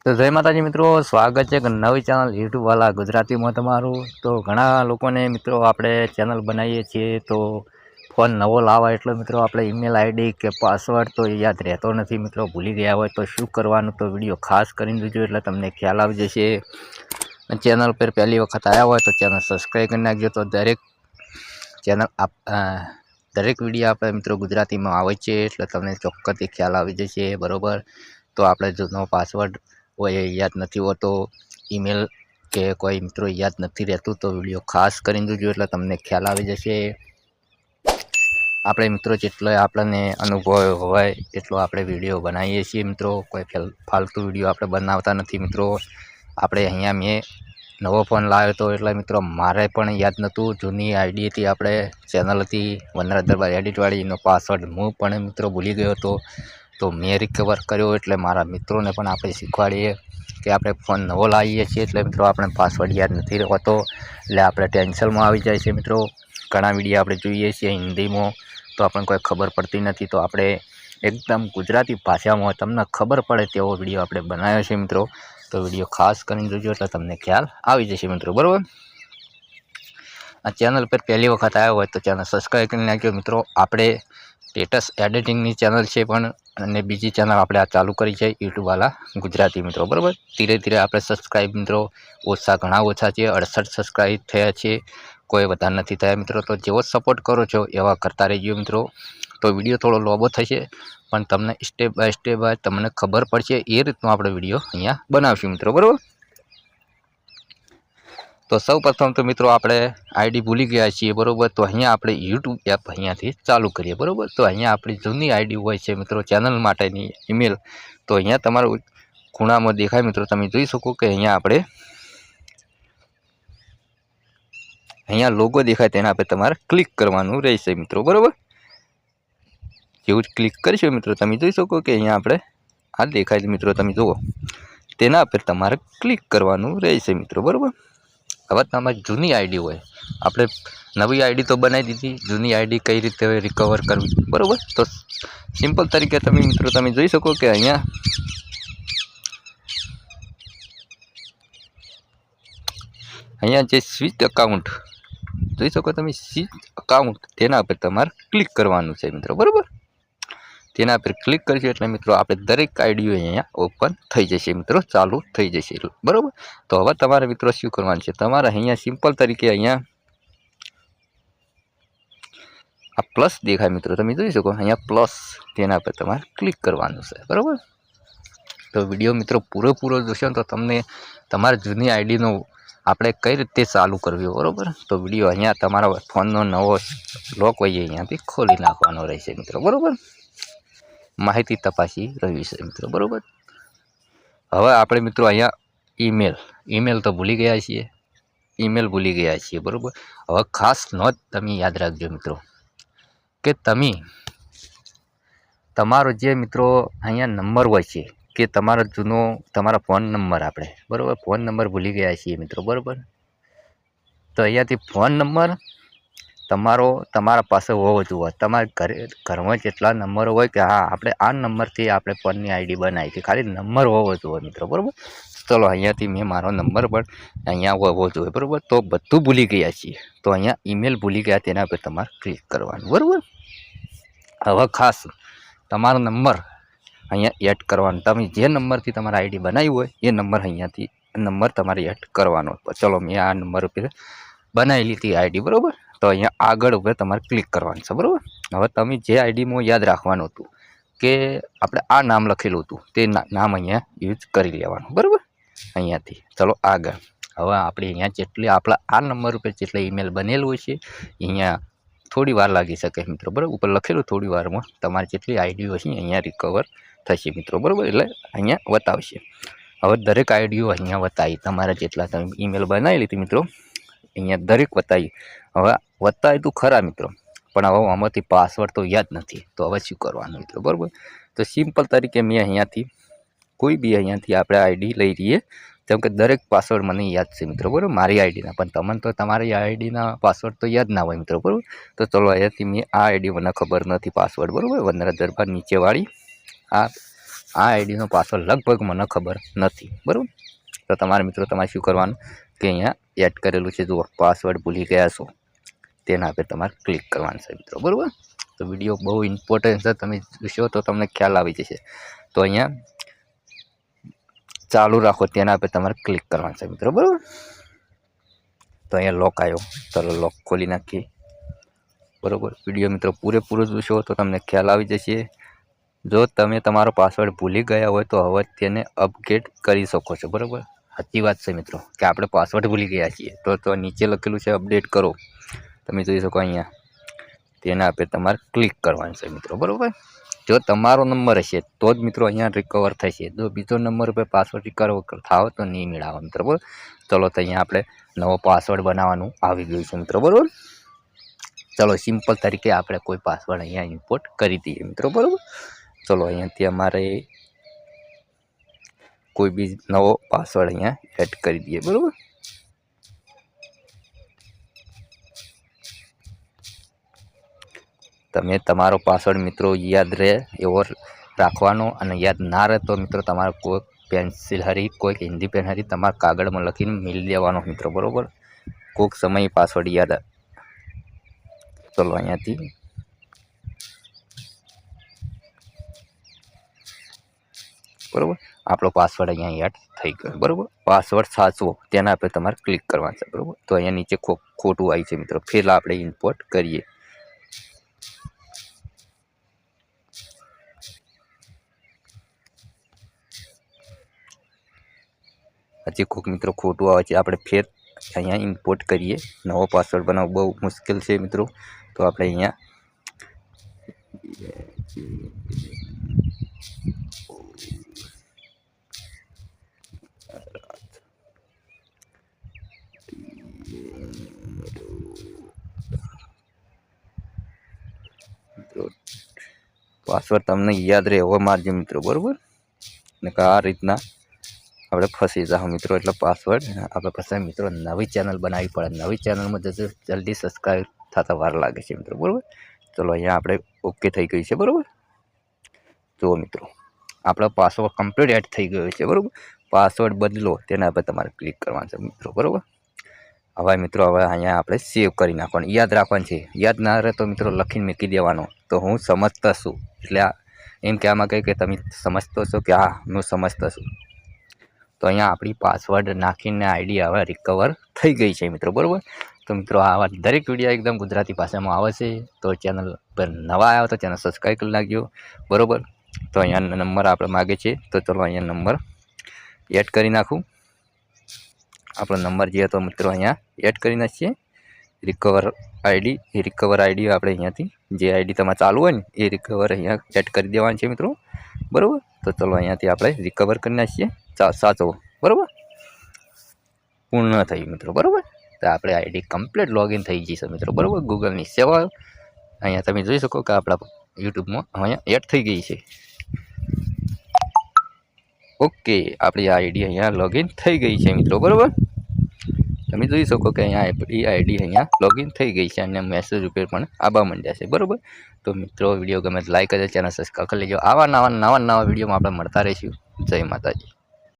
તો જય માતાજી મિત્રો, સ્વાગત છે એક નવી ચેનલ યુટ્યુબ વાલા ગુજરાતીમાં તમારું। તો ઘણા લોકોને મિત્રો આપણે ચેનલ બનાવીએ છીએ તો ફોન નવો લાવવા એટલે મિત્રો આપણે ઈમેલ આઈડી કે પાસવર્ડ તો યાદ રહેતો નથી મિત્રો, ભૂલી ગયા હોય તો શું કરવાનું, તો વિડીયો ખાસ કરીને જોજો એટલે તમને ખ્યાલ આવી જશે। ચેનલ પર પહેલી વખત આવ્યા હોય તો ચેનલ સબસ્ક્રાઈબ કરી નાખજો। તો દરેક વિડીયો આપણે મિત્રો ગુજરાતીમાં આવે છે એટલે તમને ચોક્કસથી ખ્યાલ આવી જશે, બરાબર। તો આપણે જૂનો પાસવર્ડ કોઈ યાદ નથી હોતો, ઈમેલ કે કોઈ મિત્રો યાદ નથી રહેતું, તો વિડીયો ખાસ કરીને જોજો એટલે તમને ખ્યાલ આવી જશે। આપણે મિત્રો જેટલો આપણને અનુભવ હોય એટલો આપણે વિડીયો બનાવીએ છીએ મિત્રો, કોઈ ફાલતુ વિડીયો આપણે બનાવતા નથી મિત્રો। આપણે અહીંયા મેં નવો ફોન લાવ્યો હતો એટલે મિત્રો મારે પણ યાદ નહોતું, જૂની આઈડી હતી આપણે ચેનલ હતી વનરાજ દરબાર એડિટવાળી, એનો પાસવર્ડ હું પણ મિત્રો ભૂલી ગયો હતો। તો મેં રિકવર કર્યો એટલે મારા મિત્રોને પણ આપણે શીખવાડીએ કે આપણે ફોન નવો લાવીએ છીએ એટલે મિત્રો આપણે પાસવર્ડ યાદ નથી હોતો એટલે આપણે ટેન્શનમાં આવી જાય છે મિત્રો। ઘણા વિડીયો આપણે જોઈએ છીએ હિન્દીમાં તો આપણને કોઈ ખબર પડતી નથી, તો આપણે એકદમ ગુજરાતી ભાષામાં તમને ખબર પડે તેવો વિડીયો આપણે બનાવ્યો છે મિત્રો। તો વિડીયો ખાસ કરીને જોજો એટલે તમને ખ્યાલ આવી જશે મિત્રો, બરાબર। આ ચેનલ પર પહેલી વખત આવ્યો હોય તો ચેનલ સબસ્ક્રાઈબ કરી નાખજો મિત્રો। આપણે સ્ટેટસ એડિટિંગની ચેનલ છે પણ અને બીજી ચેનલ આપણે આ ચાલુ કરી છે યુટ્યુબ વાલા ગુજરાતી મિત્રો, બરાબર। ધીરે ધીરે આપણે સબસ્ક્રાઈબ મિત્રો ઘણા ઓછા છે, 68 સબસ્ક્રાઈબ થયા છે, કોઈ વધારે નથી થયા મિત્રો। તો જેવો સપોર્ટ કરો છો એવા કરતા રહેજો મિત્રો। તો વિડીયો થોડો લોબો થશે પણ તમને સ્ટેપ બાય તમને ખબર પડશે એ રીતનો આપણે વિડીયો અહીંયા બનાવશું મિત્રો, બરાબર। તો સૌ પ્રથમ તો મિત્રો આપણે આઈડી ભૂલી ગયા છીએ, બરાબર। તો અહીંયા આપણે યુટ્યુબ એપ અહીંયાથી ચાલુ કરીએ, બરાબર। તો અહીંયા આપણી જૂની આઈડી હોય છે મિત્રો ચેનલ માટેની ઈમેલ, તો અહીંયા તમારું ખૂણામાં દેખાય મિત્રો, તમે જોઈ શકો કે અહીંયા લોગો દેખાય તેના પર તમારે ક્લિક કરવાનું રહેશે મિત્રો, બરાબર। જેવું જ ક્લિક કરીશું મિત્રો તમે જોઈ શકો કે અહીંયા આપણે આ દેખાય મિત્રો, તમે જુઓ તેના પર તમારે ક્લિક કરવાનું રહેશે મિત્રો, બરાબર। હવે તમારી જૂની આઈડી હોય, આપણે નવી આઈડી તો બનાવી દીધી, જૂની આઈડી કઈ રીતે રિકવર કરવી, બરાબર। તો સિમ્પલ તરીકે તમે મિત્રો તમે જોઈ શકો કે અહીંયા જે સ્વિચ એકાઉન્ટ જોઈ શકો તમે, સ્વિચ એકાઉન્ટ તેના પર તમારે ક્લિક કરવાનું છે મિત્રો, બરાબર। તેના પર ક્લિક કરશો એટલે મિત્રો આપણે દરેક આઈડીઓ અહીંયા ઓપન થઈ જશે મિત્રો, ચાલુ થઈ જશે, બરાબર। તો હવે તમારે મિત્રો શું કરવાનું છે, તમારે અહીંયા સિમ્પલ તરીકે અહીંયા આ પ્લસ દેખાય મિત્રો, તમે જોઈ શકો અહીંયા પ્લસ, તેના પર તમારે ક્લિક કરવાનું છે, બરાબર। તો વિડીયો મિત્રો પૂરો જોશો તો તમને તમારી જૂની આઈડીનો આપણે કઈ રીતે ચાલુ કરવી, બરાબર। તો વિડીયો અહીંયા તમારા ફોનનો નવો લોક હોય અહીંયાથી ખોલી નાખવાનો રહેશે મિત્રો, બરાબર। માહિતી તપાસી રહી છે મિત્રો, બરાબર। હવે આપણે મિત્રો અહીંયા ઈમેલ તો ભૂલી ગયા છીએ, બરાબર। હવે ખાસ નોંધ તમે યાદ રાખજો મિત્રો કે તમારો જે મિત્રો અહીંયા નંબર હોય છે કે તમારા ફોન નંબર આપણે, બરાબર, ફોન નંબર ભૂલી ગયા છીએ મિત્રો, બરાબર। તો અહીંયાથી ફોન નંબર તમારા પાસે હોવો જોઈએ, તમારા ઘરમાં જેટલા નંબર હોય કે હા આપણે આ નંબરથી આપણે ફોનની આઈડી બનાવી હતી, ખાલી નંબર હોવો જોઈએ મિત્રો, બરાબર। ચલો અહીંયાથી મેં મારો નંબર પણ અહીંયા હોવો જોઈએ, બરાબર। તો બધું ભૂલી ગયા છીએ તો અહીંયા ઈમેલ ભૂલી ગયા તેના પર તમારે ક્લિક કરવાનું, બરાબર। હવે ખાસ તમારો નંબર અહીંયા એડ કરવાનો, તમે જે નંબરથી તમારા આઈડી બનાવી હોય એ અહીંયાથી નંબર તમારે એડ કરવાનો। ચલો મેં આ નંબર ઉપર બનાવી લીધી આઈડી, બરાબર। તો અહીંયા આગળ ઉપર તમારે ક્લિક કરવાનું છે, બરાબર। હવે તમે જે આઈડીમાં યાદ રાખવાનું હતું કે આપણે આ નામ લખેલું હતું તે નામ અહીંયા યુઝ કરી લેવાનું, બરાબર। અહીંયાથી ચલો આગળ, હવે આપણે અહીંયા જેટલી આપણા આ નંબર ઉપર જેટલા ઈમેલ બનેલું હોય છે અહીંયા થોડી વાર લાગી શકે મિત્રો, બરાબર। ઉપર લખેલું થોડી વારમાં તમારી જેટલી આઈડીઓ છે અહીંયા રિકવર થશે મિત્રો, બરાબર, એટલે અહીંયા બતાવશે। હવે દરેક આઈડીઓ અહીંયા બતાવી, તમારા જેટલા તમે ઈમેલ બનાવી લીધી મિત્રો અહીંયા દરેક બતાવી। હવે બતાવી તું ખરા મિત્રો, પણ હવે આમાંથી પાસવર્ડ તો યાદ નથી, તો હવે શું કરવાનું મિત્રો, બરાબર। તો સિમ્પલ તરીકે મેં અહીંયાથી અહીંયાથી આપણે આઈડી લઈ રહીએ, જેમ કે દરેક પાસવર્ડ મને યાદ છે મિત્રો, બરાબર, મારી આઈડીના, પણ તમને તો તમારી આઈડીના પાસવર્ડ તો યાદ ના હોય મિત્રો, બરાબર। તો ચલો અહીંયાથી મેં આ આઈડી મને ખબર નથી પાસવર્ડ, બરાબર, વનરાજ દરબાર નીચેવાળી આ આ આઈડીનો પાસવર્ડ લગભગ મને ખબર નથી, બરાબર. તો તમારા મિત્રો તમારે શું કરવાનું કે અહીંયા એડ કરેલું છે, જુઓ પાસવર્ડ ભૂલી ગયા છો તેના પર તમારે ક્લિક કરવાનું છે મિત્રો, બરાબર. તો વિડીયો બહુ ઇમ્પોર્ટન્ટ છે, તમે જોશો તો તમને ખ્યાલ આવી જશે. તો અહીંયા ચાલુ રાખો તેના પર તમારે ક્લિક કરવાનું છે મિત્રો, બરાબર. તો અહીંયા લોક આવ્યો, ચાલો લોક ખોલી નાખીએ, બરાબર. વિડીયો મિત્રો પૂરેપૂરો જોશો તો તમને ખ્યાલ આવી જશે. જો તમે તમારો પાસવર્ડ ભૂલી ગયા હોય તો હવે તેને અપડેટ કરી શકો છો, બરાબર. સાચી વાત છે મિત્રો કે આપણે પાસવર્ડ ભૂલી ગયા છીએ તો નીચે લખેલું છે અપડેટ કરો, તમે જોઈ શકો અહીંયા, તેના પર તમારે ક્લિક કરવાનું છે મિત્રો, બરાબર. જો તમારો નંબર હશે તો જ મિત્રો અહીંયા રિકવર થશે. જો બીજો નંબર પર પાસવર્ડ રિકવર થાવ તો નહીં મેળવો મિત્રો, બરાબર. ચલો તો અહીંયા આપણે નવો પાસવર્ડ બનાવવાનું આવી ગયું છે મિત્રો, બરાબર. ચલો સિમ્પલ તરીકે આપણે કોઈ પાસવર્ડ અહીંયા ઇમ્પોર્ટ કરી દઈએ મિત્રો, બરાબર. ચલો અહીંયાથી અમારે કોઈ બી નવો પાસવર્ડ અહીંયા એડ કરી દઈએ, બરાબર. તમે તમારો પાસવર્ડ મિત્રો યાદ રહે એવો રાખવાનો, અને યાદ ના રહે તો મિત્રો તમારે કોઈ પેન્સિલ હરી કોઈ હિન્દી પેન હરી તમારા કાગળમાં લખીને મિલી દેવાનો મિત્રો, બરાબર. કોઈક સમય પાસવર્ડ યાદ. ચલો અહીંયાથી બરાબર આપણો પાસવર્ડ અહીંયા એડ થઈ ગયો, બરાબર. પાસવર્ડ સાચવો તેના પર તમારે ક્લિક કરવાનું છે, બરાબર. તો અહીંયા નીચે ખોટું આવી છે મિત્રો, ફેર આપણે ઇમ્પોર્ટ કરીએ. હજી કોઈક મિત્રો ખોટું આવે છે, આપણે ફેર અહીંયા ઇમ્પોર્ટ કરીએ. નવો પાસવર્ડ બનાવવો બહુ મુશ્કેલ છે મિત્રો, તો આપણે અહીંયા પાસવર્ડ તમને યાદ રહે એવો મારજો મિત્રો, બરાબર. ને આ રીતના આપણે ફસી જાઓ મિત્રો, એટલે પાસવર્ડ આપણે પછી મિત્રો નવી ચેનલ બનાવવી પડે. નવી ચેનલમાં જશે જલ્દી સબસ્ક્રાઈબ થતા વાર લાગે છે મિત્રો, બરાબર. ચલો અહીંયા આપણે ઓકે થઈ ગયું છે, બરાબર. જુઓ મિત્રો આપણો પાસવર્ડ કમ્પ્લીટ એડ થઈ ગયો છે, બરાબર. પાસવર્ડ બદલો તેના પર તમારે ક્લિક કરવાનું છે મિત્રો, બરાબર. હવે મિત્રો હવે અહીંયા આપણે સેવ કરી નાખવાનું, યાદ રાખવાનું છે. યાદ ના રહે તો મિત્રો લખીને મૂકી દેવાનો, તો હું સમજતા છું. એટલે એમ કહેવામાં કહે કે તમે સમજતો છો કે હા હું સમજતો છું. તો અહીંયા આપણી પાસવર્ડ નાખીને આઈડી હવે રિકવર થઈ ગઈ છે મિત્રો, બરાબર. તો મિત્રો આવા દરેક વિડીયો એકદમ ગુજરાતી ભાષામાં આવે છે. તો ચેનલ પર નવા આવ્યા તો ચેનલ સબસ્ક્રાઈબ કરી નાખજો, બરાબર. તો અહીંયા નંબર આપણે માગે છે, તો ચલો અહીંયા નંબર એડ કરી નાખું. આપણો નંબર જે હતો મિત્રો અહીંયા એડ કરી નાખીએ. રિકવર આઈડી આપણે અહીંયાથી જે આઈડી તમારે ચાલુ હોય ને એ રિકવર અહીંયા એડ કરી દેવાની છે મિત્રો, બરાબર. તો ચલો અહીંયાથી આપણે રિકવર કરી નાખીએ, સાચો, બરાબર. પૂર્ણ થયું મિત્રો, બરાબર. તો આપણે આઈડી કમ્પ્લીટ લોગિન થઈ જશે મિત્રો, બરાબર. ગૂગલની સેવા અહીંયા તમે જોઈ શકો કે આપણા યુટ્યુબમાં અહીંયા એડ થઈ ગઈ છે. ઓકે આપણી આઈડી અહીંયા લોગિન થઈ ગઈ છે મિત્રો, બરાબર. તમે જોઈ શકો કે અહીંયા આપણી આઈડી અહીંયા લોગિન થઈ ગઈ છે, અને મેસેજ ઉપર પણ આવવા માંડ્યા છે, બરાબર. તો મિત્રો વિડીયો ગમે તો લાઈક કરજો, ચેનલ સબસ્ક્રાઈબ કરી લેજો. આવા નવા વિડીયોમાં આપણે મળતા રહીશું. જય માતાજી.